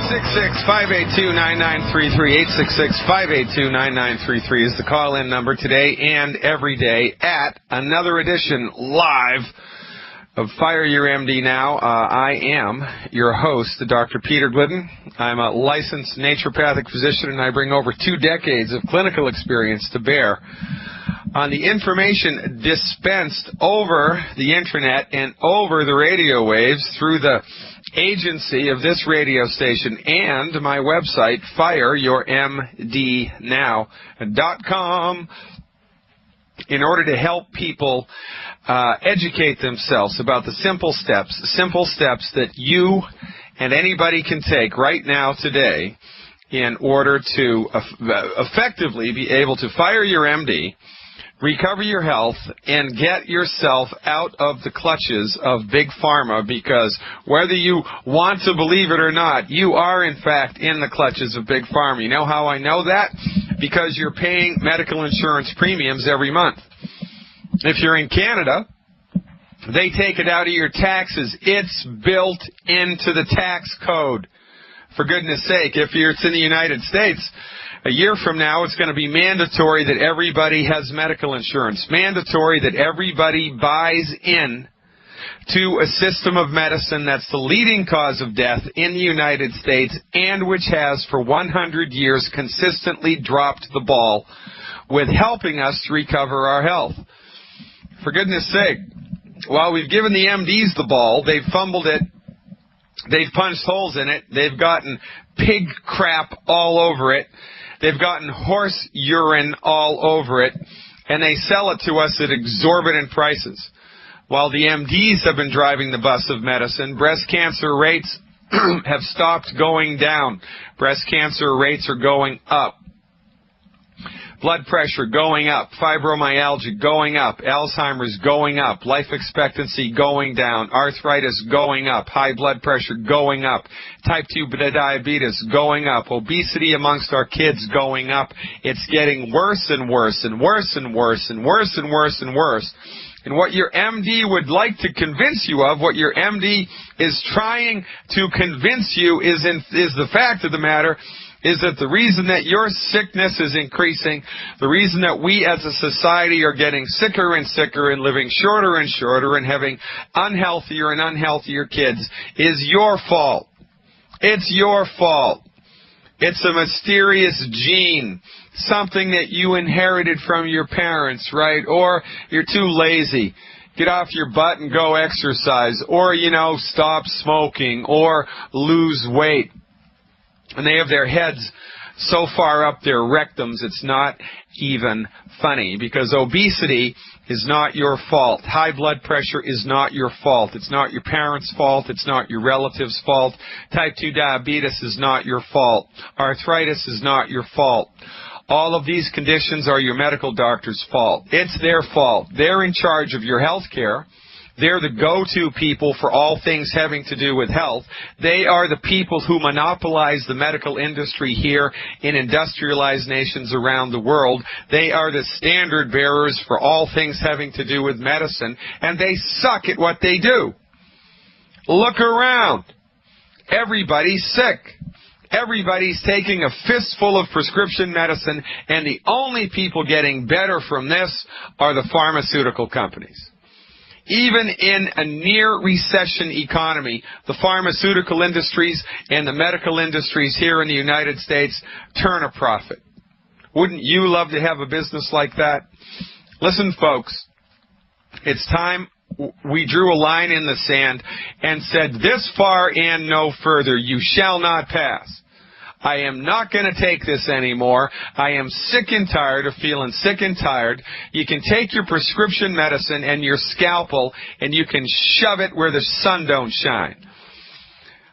866-582-9933. 866-582-9933 is the call-in number today and every day at another edition live of Fire Your MD Now. I am your host, Dr. Peter Glidden. I'm a licensed naturopathic physician, and I bring over 2 decades of clinical experience to bear on the information dispensed over the internet and over the radio waves through the agency of this radio station and my website, fireyourmdnow.com, in order to help people educate themselves about the simple steps that you and anybody can take right now today in order to effectively be able to fire your MD, recover your health, and get yourself out of the clutches of Big Pharma, because whether you want to believe it or not, you are, in fact, in the clutches of Big Pharma. You know how I know that? Because you're paying medical insurance premiums every month. If you're in Canada, they take it out of your taxes. It's built into the tax code. For goodness sake, if it's in the United States, a year from now, it's going to be mandatory that everybody has medical insurance. Mandatory that everybody buys in to a system of medicine that's the leading cause of death in the United States and which has for 100 years consistently dropped the ball with helping us to recover our health. For goodness sake, while we've given the MDs the ball, they've fumbled it. They've punched holes in it. They've gotten pig crap all over it. They've gotten horse urine all over it, and they sell it to us at exorbitant prices. While the MDs have been driving the bus of medicine, breast cancer rates have stopped going down. Breast cancer rates are going up. Blood pressure going up, fibromyalgia going up, Alzheimer's going up, life expectancy going down, arthritis going up, high blood pressure going up, type 2 diabetes going up, obesity amongst our kids going up. It's getting worse and worse and worse and worse and worse and worse and worse. And what your MD would like to convince you of, what your MD is trying to convince you is the fact of the matter is that the reason that your sickness is increasing, the reason that we as a society are getting sicker and sicker and living shorter and shorter and having unhealthier and unhealthier kids is your fault. It's your fault. It's a mysterious gene, something that you inherited from your parents, right? Or you're too lazy. Get off your butt and go exercise. Or, stop smoking or lose weight. And they have their heads so far up their rectums, it's not even funny, because obesity is not your fault. High blood pressure is not your fault. It's not your parents' fault. It's not your relatives' fault. Type 2 diabetes is not your fault. Arthritis is not your fault. All of these conditions are your medical doctor's fault. It's their fault. They're in charge of your health care. They're the go-to people for all things having to do with health. They are the people who monopolize the medical industry here in industrialized nations around the world. They are the standard bearers for all things having to do with medicine, and they suck at what they do. Look around. Everybody's sick. Everybody's taking a fistful of prescription medicine, and the only people getting better from this are the pharmaceutical companies. Even in a near-recession economy, the pharmaceutical industries and the medical industries here in the United States turn a profit. Wouldn't you love to have a business like that? Listen, folks, it's time we drew a line in the sand and said, this far and no further, you shall not pass. I am not going to take this anymore. I am sick and tired of feeling sick and tired. You can take your prescription medicine and your scalpel and you can shove it where the sun don't shine.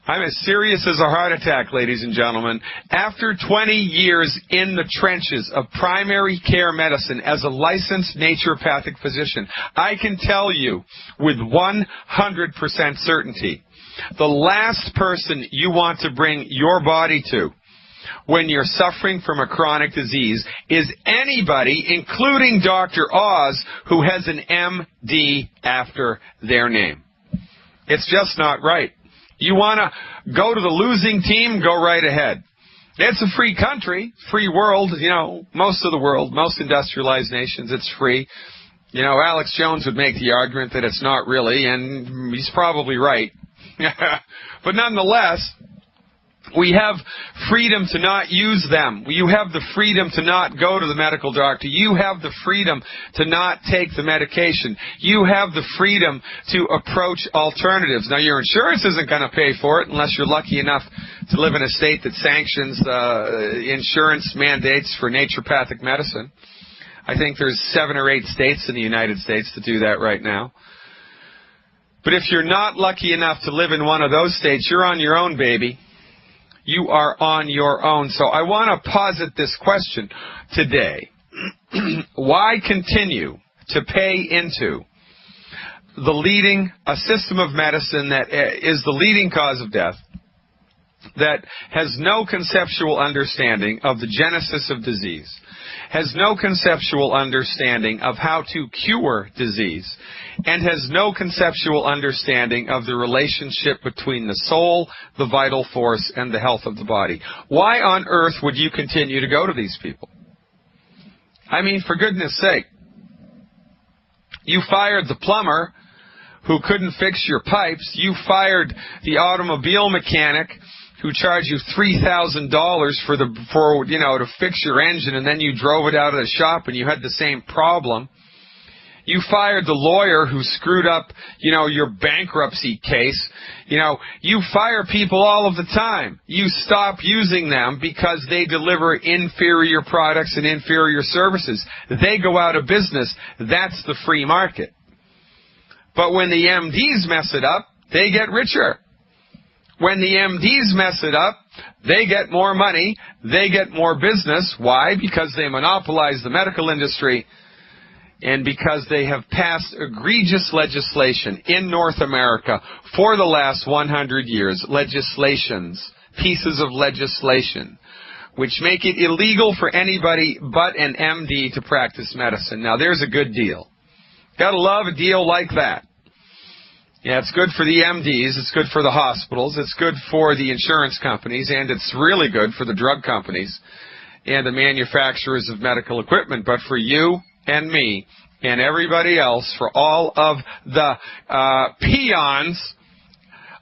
I'm as serious as a heart attack, ladies and gentlemen. After 20 years in the trenches of primary care medicine as a licensed naturopathic physician, I can tell you with 100% certainty, the last person you want to bring your body to when you're suffering from a chronic disease is anybody, including Dr. Oz, who has an MD after their name. It's just not right. You want to go to the losing team? Go right ahead. It's a free country, free world, most of the world, most industrialized nations, it's free. Alex Jones would make the argument that it's not really, and he's probably right. But nonetheless, we have freedom to not use them. You have the freedom to not go to the medical doctor. You have the freedom to not take the medication. You have the freedom to approach alternatives. Now, your insurance isn't going to pay for it unless you're lucky enough to live in a state that sanctions insurance mandates for naturopathic medicine. I think there's 7 or 8 states in the United States that do that right now. But if you're not lucky enough to live in one of those states, you're on your own, baby. You are on your own. So I want to posit this question today. Why continue to pay into a system of medicine that is the leading cause of death, that has no conceptual understanding of the genesis of disease, has no conceptual understanding of how to cure disease, and has no conceptual understanding of the relationship between the soul, the vital force, and the health of the body? Why on earth would you continue to go to these people? I mean, for goodness sake. You fired the plumber who couldn't fix your pipes. You fired the automobile mechanic who charged you $3,000 to fix your engine, and then you drove it out of the shop and you had the same problem. You fired the lawyer who screwed up, your bankruptcy case. You fire people all of the time. You stop using them because they deliver inferior products and inferior services. They go out of business. That's the free market. But when the MDs mess it up, they get richer. When the MDs mess it up, they get more money, they get more business. Why? Because they monopolize the medical industry, and because they have passed egregious legislation in North America for the last 100 years, pieces of legislation, which make it illegal for anybody but an MD to practice medicine. Now, there's a good deal. Gotta love a deal like that. Yeah, it's good for the MDs, it's good for the hospitals, it's good for the insurance companies, and it's really good for the drug companies and the manufacturers of medical equipment. But for you and me and everybody else, for all of the peons,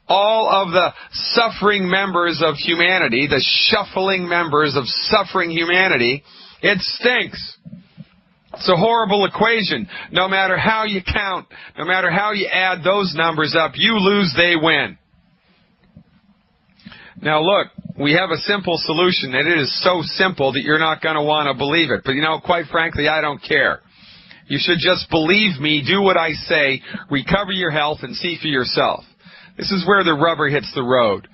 all of the suffering members of humanity, the shuffling members of suffering humanity, it stinks. It's a horrible equation. No matter how you count, no matter how you add those numbers up, you lose, they win. Now look, we have a simple solution, and it is so simple that you're not going to want to believe it. But quite frankly, I don't care. You should just believe me, do what I say, recover your health, and see for yourself. This is where the rubber hits the road.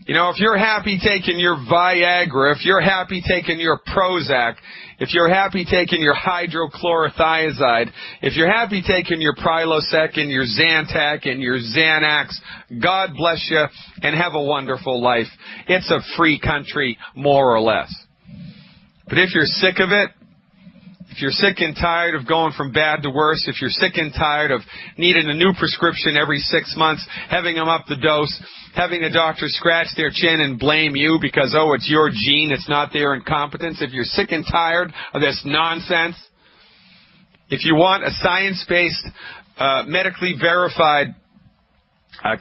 If you're happy taking your Viagra, if you're happy taking your Prozac, if you're happy taking your hydrochlorothiazide, if you're happy taking your Prilosec and your Zantac and your Xanax, God bless you and have a wonderful life. It's a free country, more or less. But if you're sick of it, if you're sick and tired of going from bad to worse, if you're sick and tired of needing a new prescription every 6 months, having them up the dose, having a doctor scratch their chin and blame you because, it's your gene, it's not their incompetence, if you're sick and tired of this nonsense, if you want a science-based, medically verified,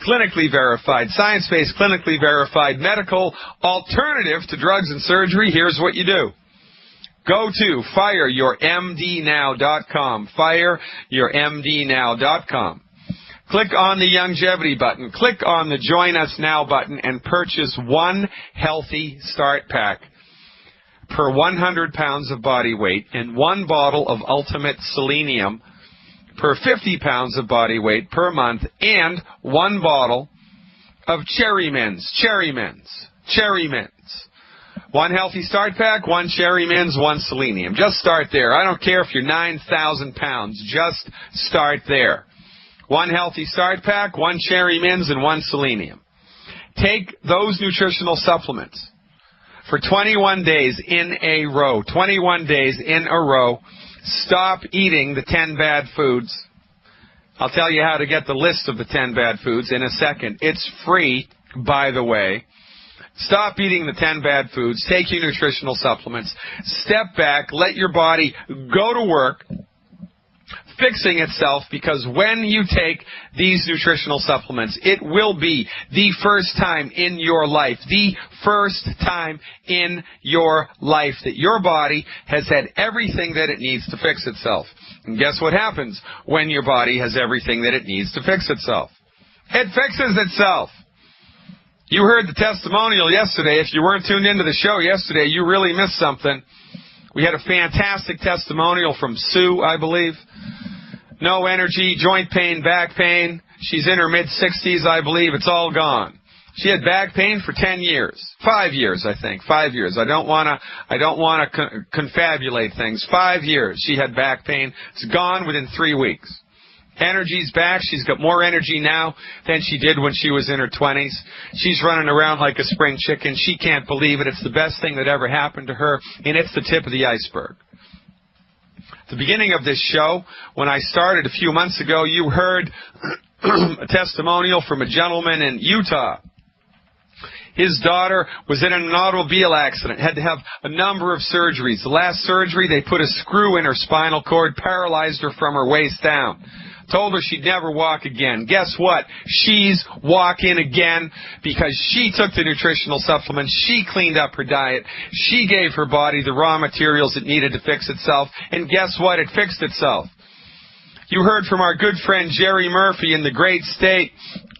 clinically verified, science-based, clinically verified medical alternative to drugs and surgery, here's what you do. Go to fireyourmdnow.com, fireyourmdnow.com. Click on the longevity button, click on the Join Us Now button, and purchase one healthy start pack per 100 pounds of body weight and one bottle of Ultimate Selenium per 50 pounds of body weight per month, and one bottle of Cherry Mints. One healthy start pack, one Cherry Mints, one Selenium. Just start there. I don't care if you're 9,000 pounds. Just start there. One healthy start pack, one Cherry Mints, and one Selenium. Take those nutritional supplements for 21 days in a row. 21 days in a row. Stop eating the 10 bad foods. I'll tell you how to get the list of the 10 bad foods in a second. It's free, by the way. Stop eating the 10 bad foods. Take your nutritional supplements. Step back. Let your body go to work fixing itself, because when you take these nutritional supplements, it will be the first time in your life, that your body has had everything that it needs to fix itself. And guess what happens when your body has everything that it needs to fix itself? It fixes itself. You heard the testimonial yesterday. If you weren't tuned into the show yesterday, you really missed something. We had a fantastic testimonial from Sue, I believe. No energy, joint pain, back pain. She's in her mid-60s, I believe. It's all gone. She had back pain for 10 years. 5 years, I think. 5 years. I don't want to confabulate things. 5 years she had back pain. It's gone within 3 weeks. Energy's back. She's got more energy now than she did when she was in her 20s. She's running around like a spring chicken. She can't believe it. It's the best thing that ever happened to her, and it's the tip of the iceberg. At the beginning of this show, when I started a few months ago, you heard a testimonial from a gentleman in Utah. His daughter was in an automobile accident, had to have a number of surgeries. The last surgery, they put a screw in her spinal cord, paralyzed her from her waist down. Told her she'd never walk again. Guess what? She's walking again because she took the nutritional supplements. She cleaned up her diet. She gave her body the raw materials it needed to fix itself. And guess what? It fixed itself. You heard from our good friend Jerry Murphy in the great state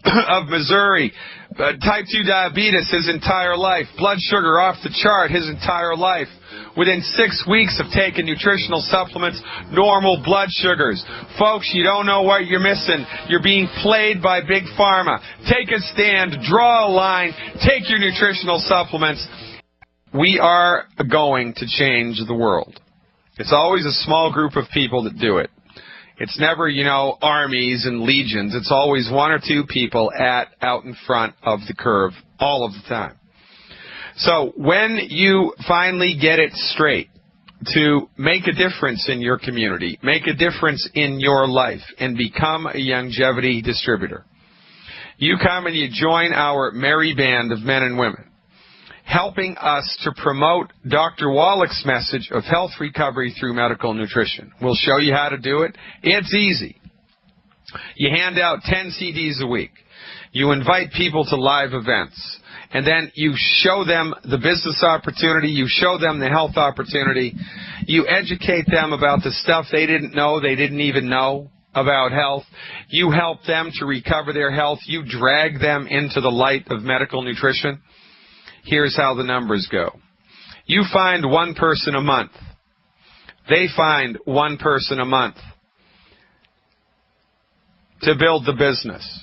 of Missouri. Type 2 diabetes his entire life. Blood sugar off the chart his entire life. Within 6 weeks of taking nutritional supplements, normal blood sugars. Folks, you don't know what you're missing. You're being played by Big Pharma. Take a stand. Draw a line. Take your nutritional supplements. We are going to change the world. It's always a small group of people that do it. It's never, armies and legions. It's always one or two people out in front of the curve all of the time. So when you finally get it straight to make a difference in your community, make a difference in your life, and become a longevity distributor, you come and you join our merry band of men and women, helping us to promote Dr. Wallach's message of health recovery through medical nutrition. We'll show you how to do it. It's easy. You hand out 10 CDs a week. You invite people to live events. And then you show them the business opportunity. You show them the health opportunity. You educate them about the stuff they didn't know, they didn't even know about health. You help them to recover their health. You drag them into the light of medical nutrition. Here's how the numbers go. You find one person a month. They find one person a month to build the business.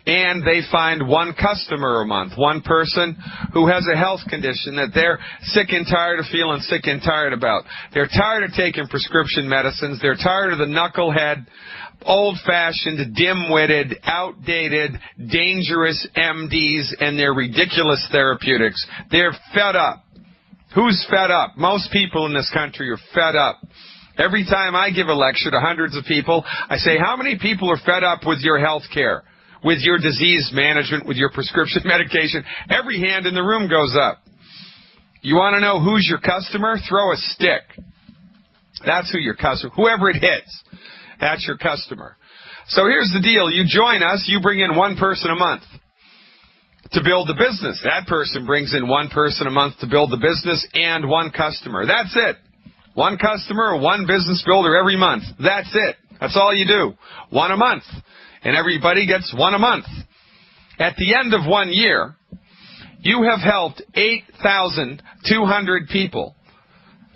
And they find one customer a month, one person who has a health condition that they're sick and tired of feeling sick and tired about. They're tired of taking prescription medicines. They're tired of the knucklehead, old-fashioned, dim-witted, outdated, dangerous MDs and their ridiculous therapeutics. They're fed up. Who's fed up? Most people in this country are fed up. Every time I give a lecture to hundreds of people, I say, how many people are fed up with your health care, with your disease management, with your prescription medication? Every hand in the room goes up. You want to know who's your customer? Throw a stick. That's who your customer, whoever it hits. That's your customer. So here's the deal. You join us. You bring in one person a month to build the business. That person brings in one person a month to build the business and one customer. That's it. One customer, one business builder every month. That's it. That's all you do. One a month. And everybody gets one a month. At the end of 1 year, you have helped 8,200 people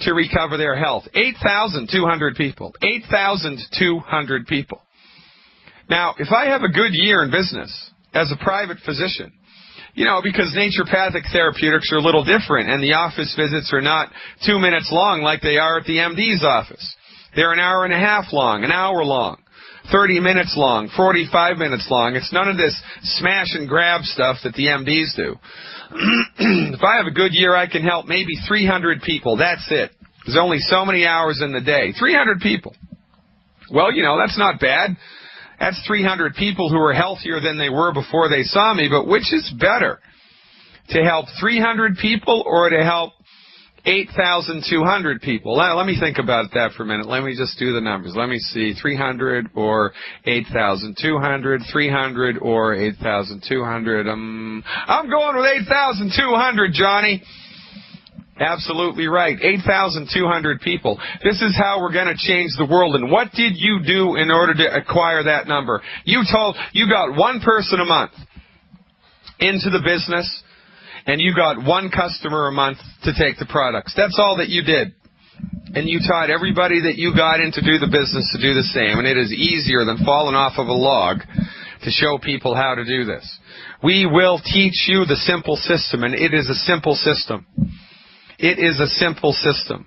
to recover their health. 8,200 people. 8,200 people. Now, if I have a good year in business as a private physician, because naturopathic therapeutics are a little different, and the office visits are not 2 minutes long like they are at the MD's office. They're an hour and a half long, an hour long, 30 minutes long, 45 minutes long. It's none of this smash and grab stuff that the MDs do. If I have a good year, I can help maybe 300 people. That's it. There's only so many hours in the day. 300 people. Well, that's not bad. That's 300 people who are healthier than they were before they saw me, but which is better? To help 300 people or to help 8,200 people? Let me think about that for a minute. Let me just do the numbers. Let me see. 300 or 8,200. 300 or 8,200. I'm going with 8,200, Johnny. Absolutely right. 8,200 people. This is how we're going to change the world. And what did you do in order to acquire that number? You got one person a month into the business, and you got one customer a month to take the products. That's all that you did. And you taught everybody that you got in to do the business to do the same. And it is easier than falling off of a log to show people how to do this. We will teach you the simple system, and it is a simple system. It is a simple system.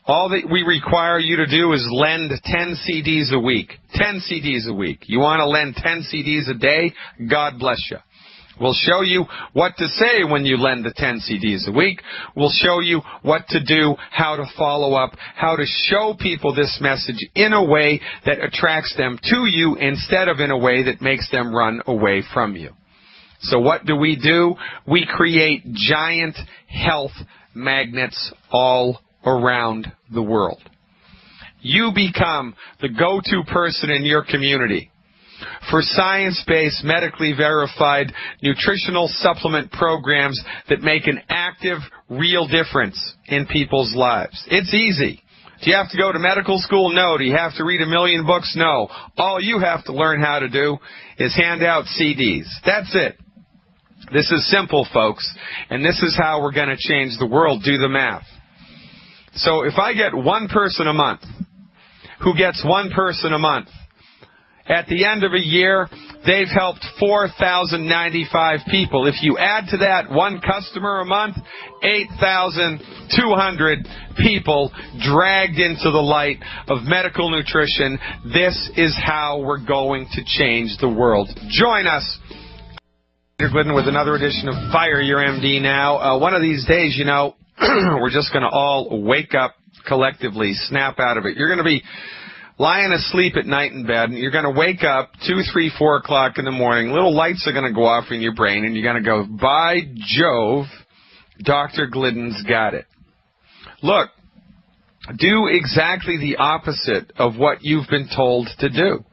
All that we require you to do is lend 10 CDs a week. 10 CDs a week. You want to lend 10 CDs a day? God bless you. We'll show you what to say when you lend the 10 CDs a week. We'll show you what to do, how to follow up, how to show people this message in a way that attracts them to you instead of in a way that makes them run away from you. So what do? We create giant health magnets all around the world. You become the go-to person in your community for science-based, medically verified nutritional supplement programs that make an active, real difference in people's lives. It's easy. Do you have to go to medical school? No. Do you have to read 1,000,000 books? No. All you have to learn how to do is hand out CDs. That's it. This is simple, folks, and this is how we're going to change the world. Do the math. So if I get one person a month who gets one person a month, at the end of a year, they've helped 4,095 people. If you add to that one customer a month, 8,200 people dragged into the light of medical nutrition. This is how we're going to change the world. Join us, Glidden, with another edition of Fire Your MD Now. One of these days, we're just going to all wake up collectively, snap out of it. You're going to be lying asleep at night in bed, and you're going to wake up 2, 3, 4 o'clock in the morning. Little lights are going to go off in your brain, and you're going to go, by Jove, Dr. Glidden's got it. Look, do exactly the opposite of what you've been told to do.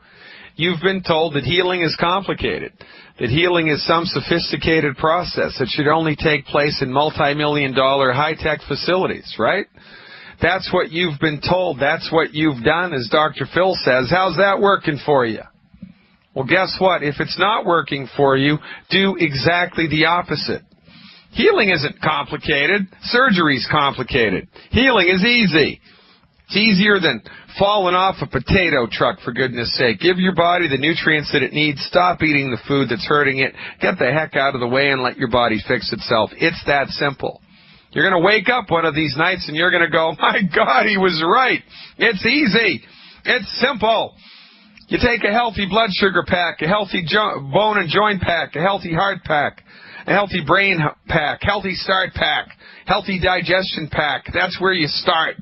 You've been told that healing is complicated, that healing is some sophisticated process that should only take place in multi-million-dollar high-tech facilities, right? That's what you've been told. That's what you've done, as Dr. Phil says. How's that working for you? Well, guess what? If it's not working for you, do exactly the opposite. Healing isn't complicated. Surgery's complicated. Healing is easy. It's easier than falling off a potato truck, for goodness sake. Give your body the nutrients that it needs. Stop eating the food that's hurting it. Get the heck out of the way and let your body fix itself. It's that simple. You're going to wake up one of these nights and you're going to go, my God, he was right. It's easy. It's simple. You take a healthy blood sugar pack, a healthy bone and joint pack, a healthy heart pack, a healthy brain pack, healthy start pack, healthy digestion pack. That's where you start.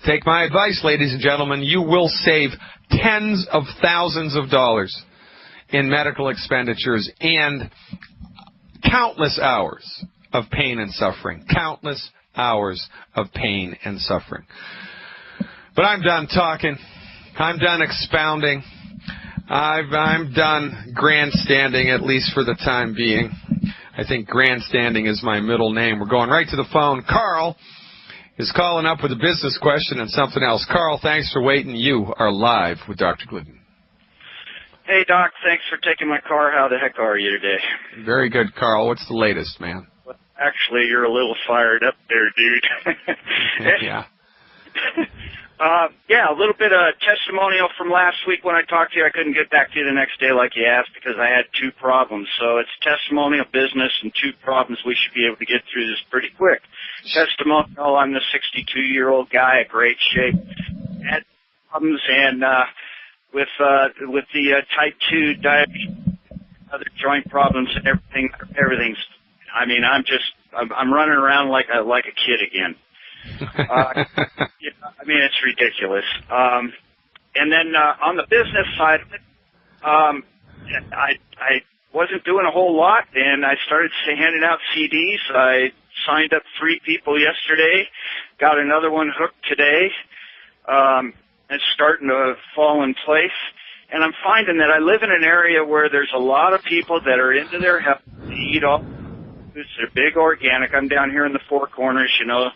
Take my advice, ladies and gentlemen. You will save tens of thousands of dollars in medical expenditures and countless hours of pain and suffering. Countless hours of pain and suffering. But I'm done talking. I'm done expounding. I'm done grandstanding, at least for the time being. I think grandstanding is my middle name. We're going right to the phone. Carl is calling up with a business question and something else. Carl, thanks for waiting. You are live with Dr. Glidden. Hey, Doc. Thanks for taking my car. How the heck are you today? Very good, Carl. What's the latest, man? Well, actually, you're a little fired up there, dude. Yeah. Yeah, a little bit of testimonial from last week when I talked to you. I couldn't get back to you the next day like you asked because I had 2 problems. So it's testimonial business and 2 problems. We should be able to get through this pretty quick. Testimonial, I'm the 62-year-old guy, a great shape. Had problems and with the type 2 diabetes, other joint problems and everything's. I mean, I'm running around like a kid again. I mean, it's ridiculous. And then on the business side of it, I wasn't doing a whole lot, and I started handing out CDs. I signed up 3 people yesterday, got another one hooked today. It's starting to fall in place. And I'm finding that I live in an area where there's a lot of people that are into their health. They eat all foods. They're big organic. I'm down here in the Four Corners, you know.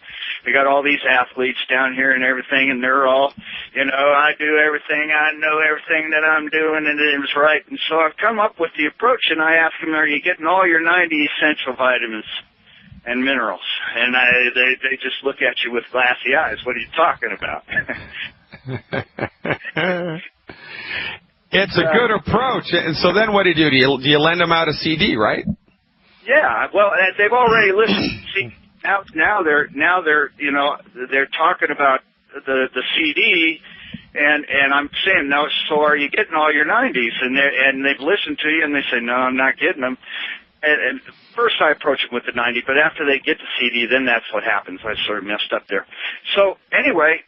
We got all these athletes down here and everything, and they're all, you know, I do everything. I know everything that I'm doing, and it was right. And so I've come up with the approach, and I ask them, are you getting all your 90 essential vitamins and minerals? And they just look at you with glassy eyes. What are you talking about? It's a good approach. And so then what do you do? Do you lend them out a CD, right? Yeah. Well, they've already listened. See, now they're you know, they're talking about the CD, and I'm saying, no. So are you getting all your 90s? And they've listened to you, and they say, no, I'm not getting them. And first I approach them with the 90, but after they get the CD, then that's what happens. I sort of messed up there. So anyway,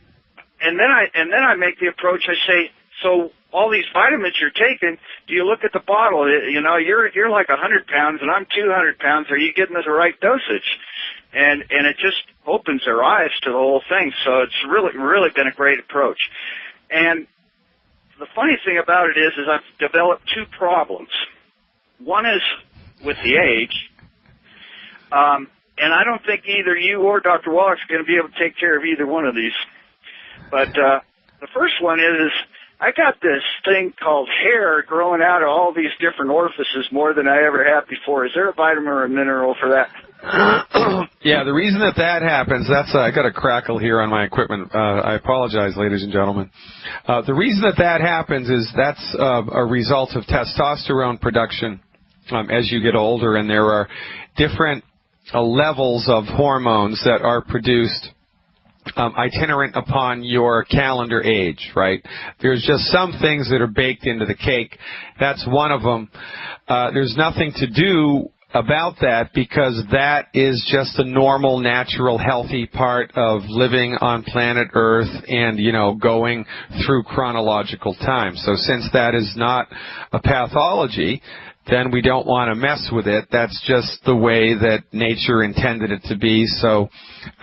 and then I make the approach. I say, so all these vitamins you're taking, do you look at the bottle? You know, you're like 100 pounds, and I'm 200 pounds. Are you getting the right dosage? And it just opens their eyes to the whole thing. So it's really been a great approach. And the funny thing about it is I've developed 2 problems. One is with the age, and I don't think either you or Dr. Wallach's going to be able to take care of either one of these. But the first one is I got this thing called hair growing out of all these different orifices more than I ever had before. Is there a vitamin or a mineral for that? Yeah, the reason that happens, I got a crackle here on my equipment. I apologize, ladies and gentlemen. The reason that happens is that's a result of testosterone production as you get older, and there are different levels of hormones that are produced itinerant upon your calendar age, right? There's just some things that are baked into the cake. That's one of them. There's nothing to do about that because that is just a normal, natural, healthy part of living on planet Earth and, you know, going through chronological time. So since that is not a pathology, then we don't want to mess with it. That's just the way that nature intended it to be. So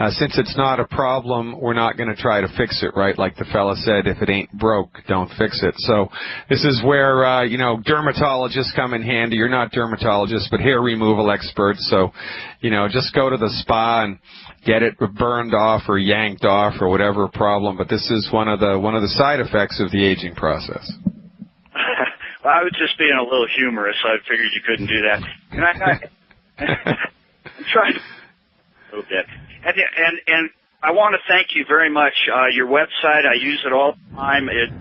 since it's not a problem, we're not going to try to fix it, right? Like the fella said, if it ain't broke, don't fix it. So this is where, you know, dermatologists come in handy. You're not dermatologists, but hair removal experts. So, you know, just go to the spa and get it burned off or yanked off or whatever problem. But this is one of the side effects of the aging process. Well, I was just being a little humorous. I figured you couldn't do that. And I'm trying to a little bit. And I want to thank you very much. Your website, I use it all the time. It's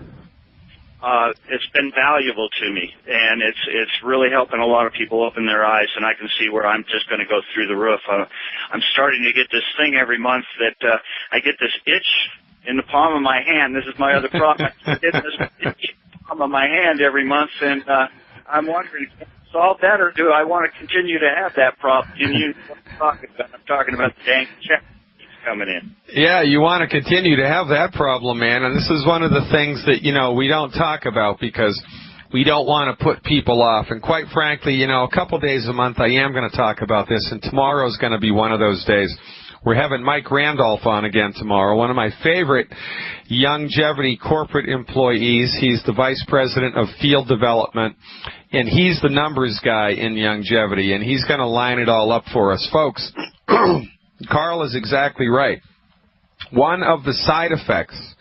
been valuable to me, and it's really helping a lot of people open their eyes. And I can see where I'm just going to go through the roof. I'm starting to get this thing every month that I get this itch in the palm of my hand. This is my other problem. I get this itch of my hand every month, and I'm wondering, can I solve that, or do I want to continue to have that problem? Can you what I'm talking about? I'm talking about the dang check coming in. Yeah, you want to continue to have that problem, man, and this is one of the things that, you know, we don't talk about because we don't want to put people off. And quite frankly, you know, a couple days a month I am going to talk about this, and tomorrow's going to be one of those days. We're having Mike Randolph on again tomorrow, one of my favorite longevity corporate employees. He's the vice president of field development, and he's the numbers guy in longevity, and he's going to line it all up for us. Folks, Carl is exactly right. One of the side effects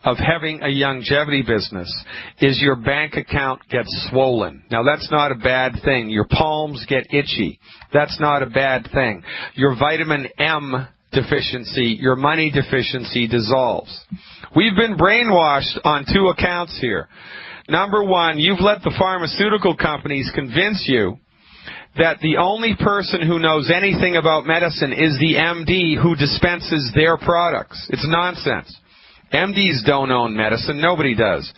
of having a longevity business is your bank account gets swollen. Now, that's not a bad thing. Your palms get itchy. That's not a bad thing. Your vitamin M deficiency, your money deficiency dissolves. We've been brainwashed on 2 accounts here. Number one, you've let the pharmaceutical companies convince you that the only person who knows anything about medicine is the MD who dispenses their products. It's nonsense. MDs don't own medicine. Nobody does.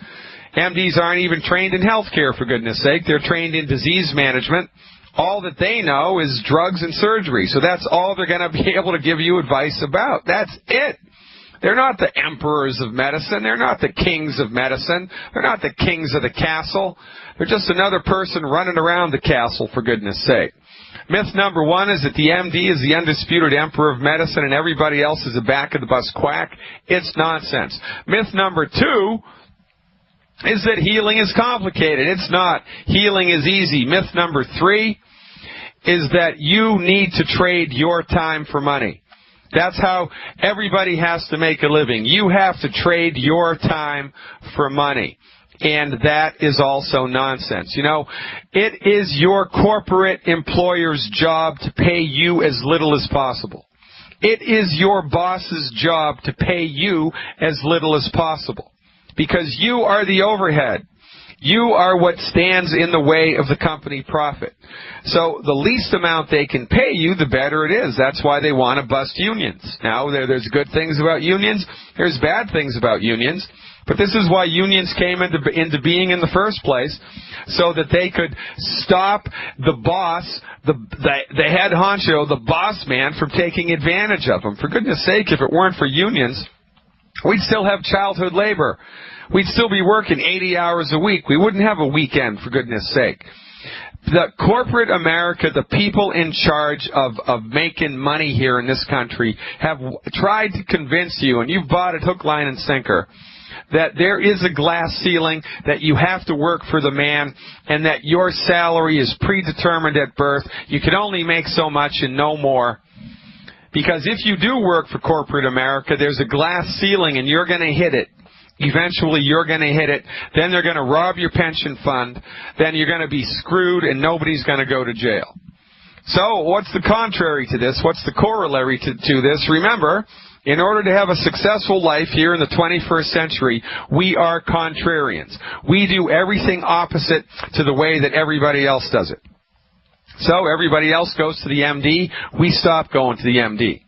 MDs aren't even trained in healthcare, for goodness sake. They're trained in disease management. All that they know is drugs and surgery. So that's all they're going to be able to give you advice about. That's it. They're not the emperors of medicine. They're not the kings of medicine. They're not the kings of the castle. They're just another person running around the castle, for goodness sake. Myth number 1 is that the MD is the undisputed emperor of medicine and everybody else is a back-of-the-bus quack. It's nonsense. Myth number 2 is that healing is complicated. It's not. Healing is easy. Myth number 3 is that you need to trade your time for money. That's how everybody has to make a living. You have to trade your time for money. And that is also nonsense. You know, it is your corporate employer's job to pay you as little as possible. It is your boss's job to pay you as little as possible. Because you are the overhead. You are what stands in the way of the company profit. So the least amount they can pay you, the better it is. That's why they want to bust unions. Now, there's good things about unions. There's bad things about unions. But this is why unions came into being in the first place, so that they could stop the boss, the head honcho, the boss man, from taking advantage of them. For goodness sake, if it weren't for unions, we'd still have childhood labor. We'd still be working 80 hours a week. We wouldn't have a weekend, for goodness sake. The corporate America, the people in charge of making money here in this country, have tried to convince you, and you've bought it hook, line, and sinker, that there is a glass ceiling, that you have to work for the man, and that your salary is predetermined at birth. You can only make so much and no more. Because if you do work for corporate America, there's a glass ceiling and you're going to hit it. Eventually you're going to hit it. Then they're going to rob your pension fund. Then you're going to be screwed and nobody's going to go to jail. So what's the contrary to this? What's the corollary to this? Remember, in order to have a successful life here in the 21st century, we are contrarians. We do everything opposite to the way that everybody else does it. So everybody else goes to the MD. We stop going to the MD.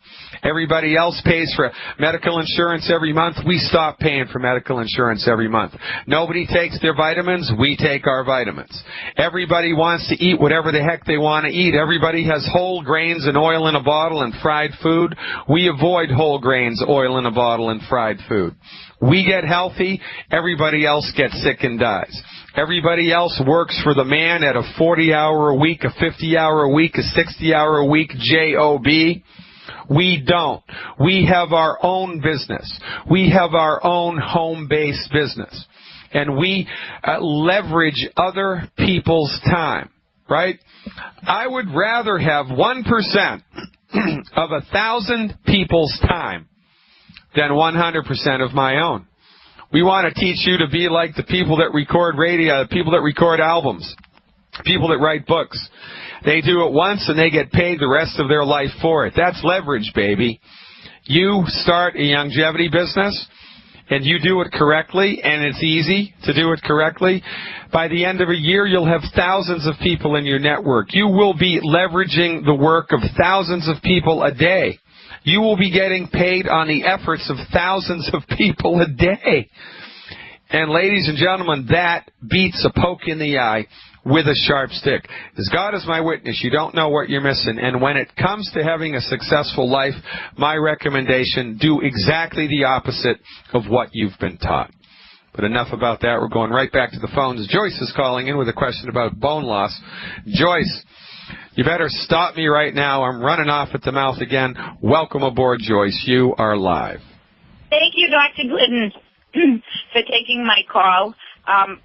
Everybody else pays for medical insurance every month. We stop paying for medical insurance every month. Nobody takes their vitamins. We take our vitamins. Everybody wants to eat whatever the heck they want to eat. Everybody has whole grains and oil in a bottle and fried food. We avoid whole grains, oil in a bottle, and fried food. We get healthy. Everybody else gets sick and dies. Everybody else works for the man at a 40-hour a week, a 50-hour a week, a 60-hour a week job. We don't. We have our own business. We have our own home-based business. And we leverage other people's time, right? I would rather have 1% of 1,000 people's time than 100% of my own. We want to teach you to be like the people that record radio, the people that record albums, people that write books. They do it once and they get paid the rest of their life for it. That's leverage, baby. You start a longevity business and you do it correctly, and it's easy to do it correctly. By the end of a year, you'll have thousands of people in your network. You will be leveraging the work of thousands of people a day. You will be getting paid on the efforts of thousands of people a day. And ladies and gentlemen, that beats a poke in the eye with a sharp stick. As God is my witness, you don't know what you're missing. And when it comes to having a successful life, my recommendation, do exactly the opposite of what you've been taught. But enough about that. We're going right back to the phones. Joyce is calling in with a question about bone loss. Joyce, you better stop me right now. I'm running off at the mouth again. Welcome aboard, Joyce. You are live. Thank you, Dr. Glidden, for taking my call.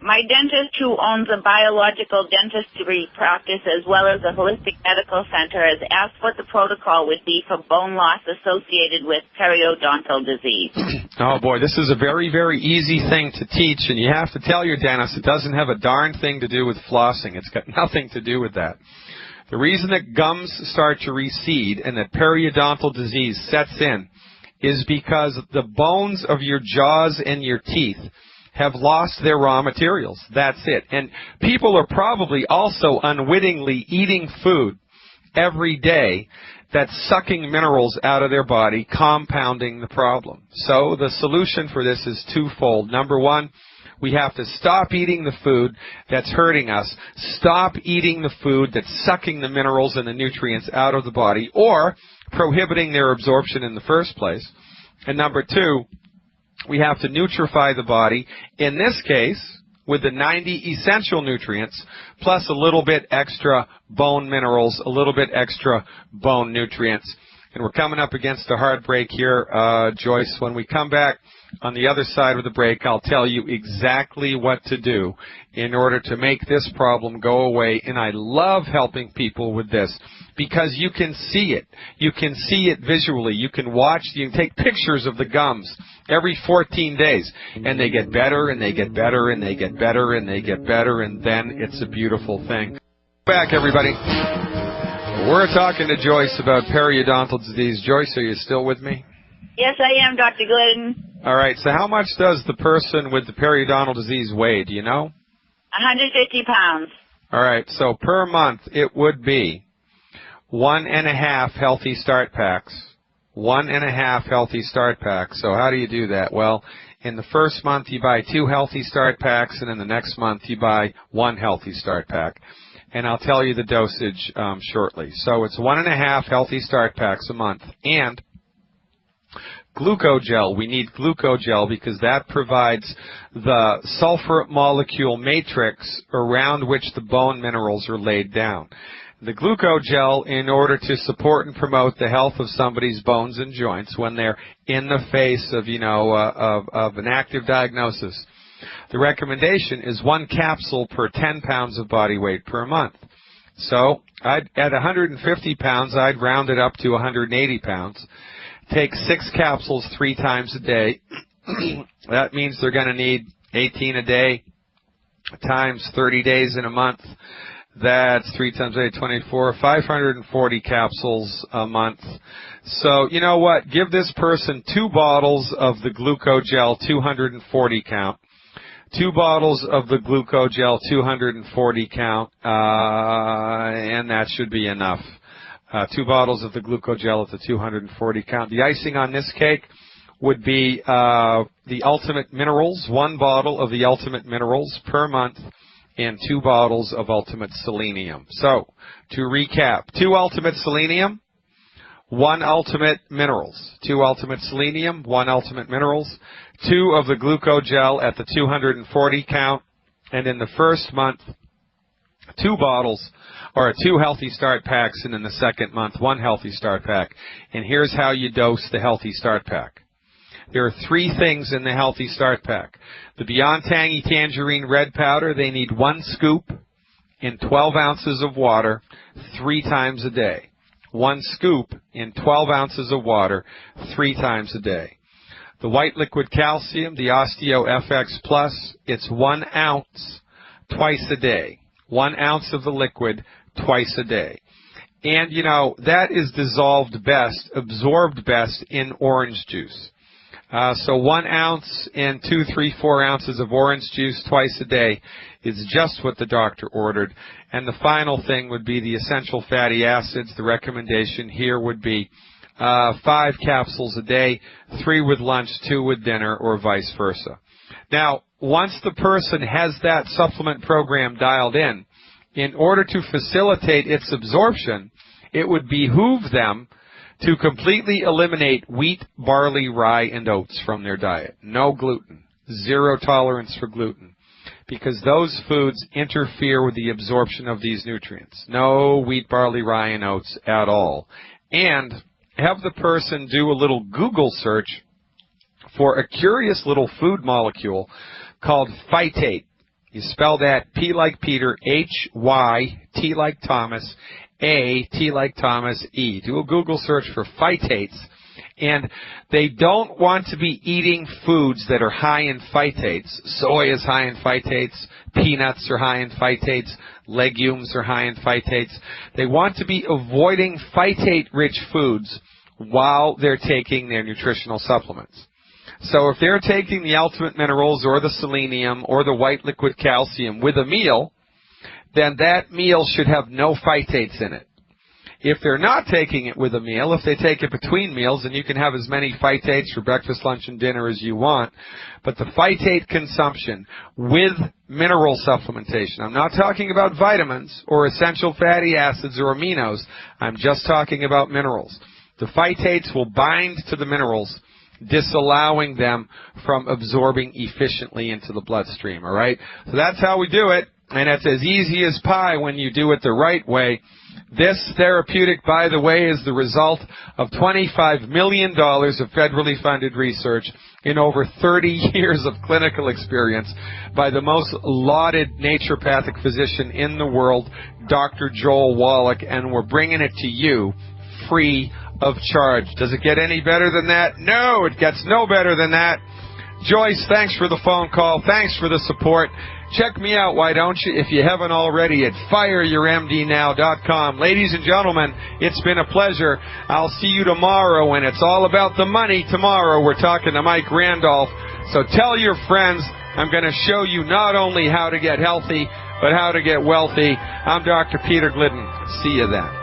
My dentist, who owns a biological dentistry practice as well as a holistic medical center, has asked what the protocol would be for bone loss associated with periodontal disease. Oh, boy, this is a very, very easy thing to teach, and you have to tell your dentist it doesn't have a darn thing to do with flossing. It's got nothing to do with that. The reason that gums start to recede and that periodontal disease sets in is because the bones of your jaws and your teeth have lost their raw materials. That's it. And people are probably also unwittingly eating food every day that's sucking minerals out of their body, compounding the problem. So the solution for this is twofold. Number one, we have to stop eating the food that's hurting us, stop eating the food that's sucking the minerals and the nutrients out of the body or prohibiting their absorption in the first place. And number 2, we have to nutrify the body, in this case, with the 90 essential nutrients, plus a little bit extra bone minerals, a little bit extra bone nutrients. And we're coming up against a hard break here, Joyce. When we come back on the other side of the break, I'll tell you exactly what to do in order to make this problem go away. And I love helping people with this because you can see it. You can see it visually. You can watch, you can take pictures of the gums every 14 days. And they get better, and they get better, and they get better, and they get better, and then it's a beautiful thing. Back, everybody. We're talking to Joyce about periodontal disease. Joyce, are you still with me? Yes, I am, Dr. Glidden. All right, so how much does the person with the periodontal disease weigh? Do you know? 150 pounds. All right, so per month it would be 1.5 healthy start packs. 1.5 healthy start packs. So how do you do that? Well, in the first month you buy 2 healthy start packs, and in the next month you buy 1 healthy start pack. And I'll tell you the dosage shortly. So it's 1.5 healthy start packs a month. And glucogel. We need glucogel because that provides the sulfur molecule matrix around which the bone minerals are laid down. The glucogel, in order to support and promote the health of somebody's bones and joints when they're in the face of, of an active diagnosis, the recommendation is 1 capsule per 10 pounds of body weight per month. So at 150 pounds, I'd round it up to 180 pounds. Take 6 capsules 3 times a day. That means they're going to need 18 a day times 30 days in a month. That's 3 times 8, 24, 540 capsules a month. So, you know what? Give this person 2 bottles of the glucogel 240 count. 2 bottles of the glucogel 240 count, and that should be enough. 2 bottles of the glucogel at the 240 count. The icing on this cake would be the Ultimate Minerals, 1 bottle of the Ultimate Minerals per month, and 2 bottles of Ultimate Selenium. So, to recap, 2 Ultimate Selenium, 1 Ultimate Minerals. 2 Ultimate Selenium, 1 Ultimate Minerals, 2 of the glucogel at the 240 count, and in the first month, 2 bottles, or 2 healthy start packs, and in the second month, 1 healthy start pack. And here's how you dose the healthy start pack. There are 3 things in the healthy start pack. The Beyond Tangy Tangerine Red Powder, they need 1 scoop in 12 ounces of water 3 times a day. 1 scoop in 12 ounces of water 3 times a day. The white liquid calcium, the Osteo FX Plus, it's 1 ounce twice a day. 1 ounce of the liquid twice a day. And, that is dissolved best, absorbed best in orange juice. So 1 ounce and 2, 3, 4 ounces of orange juice twice a day is just what the doctor ordered. And the final thing would be the essential fatty acids. The recommendation here would be 5 capsules a day, 3 with lunch, 2 with dinner, or vice versa. Now, once the person has that supplement program dialed in order to facilitate its absorption, it would behoove them to completely eliminate wheat, barley, rye, and oats from their diet. No gluten. 0 tolerance for gluten. Because those foods interfere with the absorption of these nutrients. No wheat, barley, rye, and oats at all. And have the person do a little Google search for a curious little food molecule called phytate. You spell that P like Peter, H-Y, T like Thomas, A, T like Thomas, E. Do a Google search for phytates. And they don't want to be eating foods that are high in phytates. Soy is high in phytates. Peanuts are high in phytates. Legumes are high in phytates. They want to be avoiding phytate-rich foods while they're taking their nutritional supplements. So if they're taking the Ultimate Minerals or the Selenium or the white liquid calcium with a meal, then that meal should have no phytates in it. If they're not taking it with a meal, if they take it between meals, then you can have as many phytates for breakfast, lunch, and dinner as you want. But the phytate consumption with mineral supplementation, I'm not talking about vitamins or essential fatty acids or aminos. I'm just talking about minerals. The phytates will bind to the minerals, disallowing them from absorbing efficiently into the bloodstream, all right? So that's how we do it, and it's as easy as pie when you do it the right way. This therapeutic, by the way, is the result of $25 million of federally funded research in over 30 years of clinical experience by the most lauded naturopathic physician in the world, Dr. Joel Wallach, and we're bringing it to you free of charge. Does it get any better than that? No, it gets no better than that. Joyce, thanks for the phone call. Thanks for the support. Check me out, why don't you, if you haven't already, at fireyourmdnow.com. Ladies and gentlemen, it's been a pleasure. I'll see you tomorrow, and it's all about the money tomorrow. We're talking to Mike Randolph. So tell your friends, I'm going to show you not only how to get healthy, but how to get wealthy. I'm Dr. Peter Glidden. See you then.